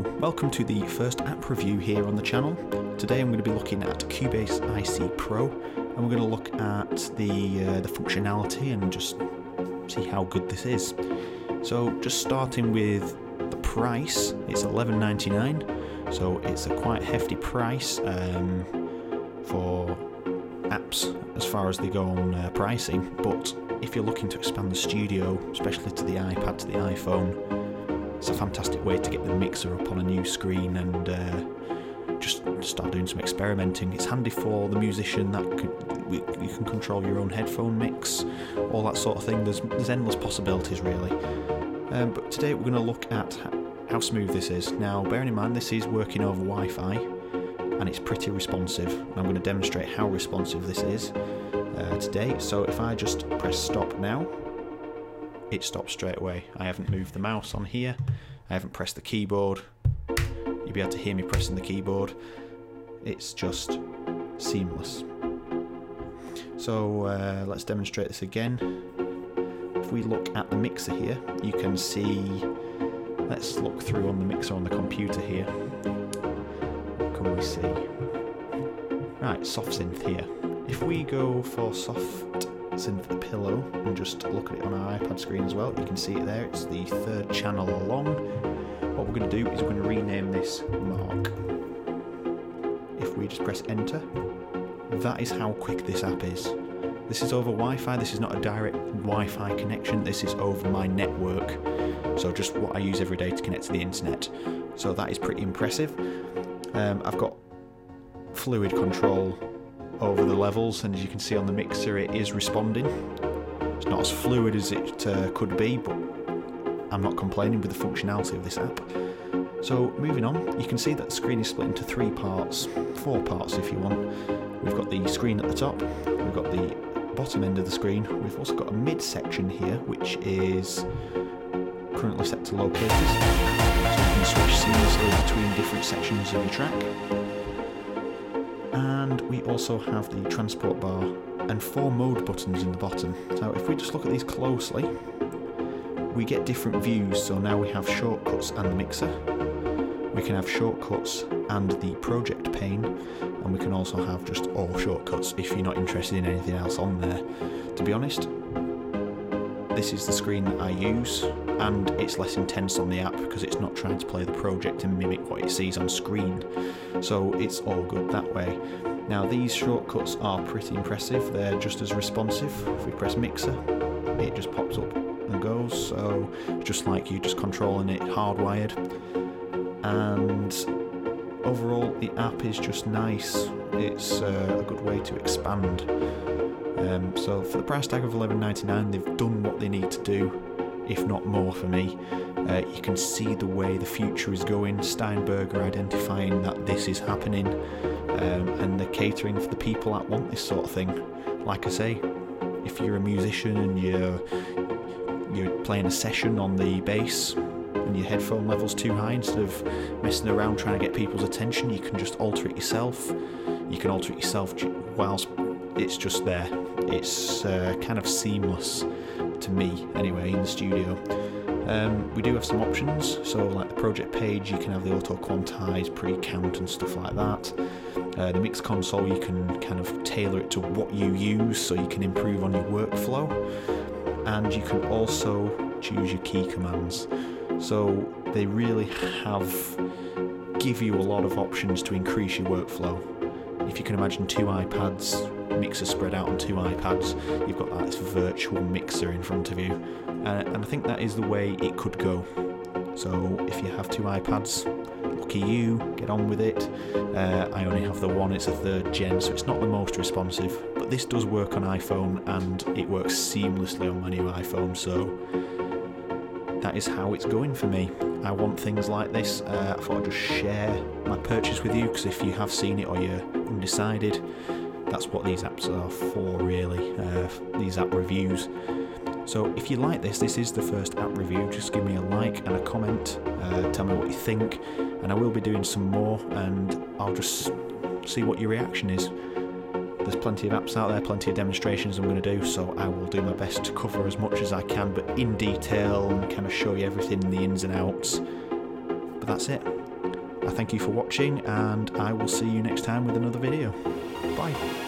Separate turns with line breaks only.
welcome to the first app review here on the channel. Today I'm going to be looking at Cubase IC Pro, and we're going to look at the functionality and just see how good this is. So just starting with the price, it's $11.99, so it's a quite hefty price for apps as far as they go on pricing, but if you're looking to expand the studio, especially to the iPad, to the iPhone, it's a fantastic way to get the mixer up on a new screen and just start doing some experimenting. It's handy for the musician that you can control your own headphone mix, all that sort of thing. There's endless possibilities really. But today we're going to look at how smooth this is. Now, bearing in mind this is working over Wi-Fi and it's pretty responsive. I'm going to demonstrate how responsive this is today. So if I just press stop now, it stops straight away. I haven't moved the mouse on here, I haven't pressed the keyboard. You'll be able to hear me pressing the keyboard. It's just seamless. So let's demonstrate this again. If we look at the mixer here, you can see, let's look through on the mixer on the computer here. What can we see? Right, soft synth here. If we go for soft synth the pillow and just look at it on our iPad screen as well, you can see it there. It's the third channel along. What we're going to do is we're going to rename this Mark. If we just press enter, that is how quick this app is. This is over Wi-Fi. This is not a direct Wi-Fi connection, this is over my network, so just what I use every day to connect to the internet. So that is pretty impressive. I've got fluid control over the levels, and as you can see on the mixer, it is responding. It's not as fluid as it could be, but I'm not complaining with the functionality of this app. So moving on, you can see that the screen is split into four parts if you want. We've got the screen at the top, we've got the bottom end of the screen, we've also got a mid section here which is currently set to low paces, so you can switch seamlessly between different sections of your track. And we also have the transport bar and 4 mode buttons in the bottom. So if we just look at these closely, we get different views. So now we have shortcuts and the mixer. We can have shortcuts and the project pane, and we can also have just all shortcuts if you're not interested in anything else on there. To be honest, this is the screen that I use, and it's less intense on the app because it's not trying to play the project and mimic what it sees on screen. So it's all good that way. Now these shortcuts are pretty impressive, they're just as responsive. If we press mixer, it just pops up and goes, so just like you just controlling it hardwired. And overall the app is just nice. It's a good way to expand. So for the price tag of $11.99, they've done what they need to do, if not more for me. You can see the way the future is going. Steinberger identifying that this is happening, and they're catering for the people that want this sort of thing. Like I say, if you're a musician and you're playing a session on the bass and your headphone level's too high, instead of messing around trying to get people's attention, you can just alter it yourself. You can alter it yourself whilst it's just there. It's kind of seamless to me anyway in the studio. We do have some options, so like the project page, you can have the auto quantize, pre-count and stuff like that. The mix console, you can kind of tailor it to what you use so you can improve on your workflow, and you can also choose your key commands. So they really give you a lot of options to increase your workflow. If you can imagine 2 iPads, mixer spread out on 2 iPads, you've got this virtual mixer in front of you, and I think that is the way it could go. So if you have 2 iPads, lucky you, get on with it. I only have the one, it's a 3rd gen, so it's not the most responsive, but this does work on iPhone and it works seamlessly on my new iPhone, so that is how it's going for me. I want things like this. I thought I'd just share my purchase with you, because if you have seen it or you're undecided, that's what these apps are for really, these app reviews. So if you like this is the first app review, just give me a like and a comment, tell me what you think, and I will be doing some more, and I'll just see what your reaction is. There's plenty of apps out there, plenty of demonstrations I'm going to do, so I will do my best to cover as much as I can, but in detail, and kind of show you everything, the ins and outs. But that's it. I thank you for watching, and I will see you next time with another video. Bye.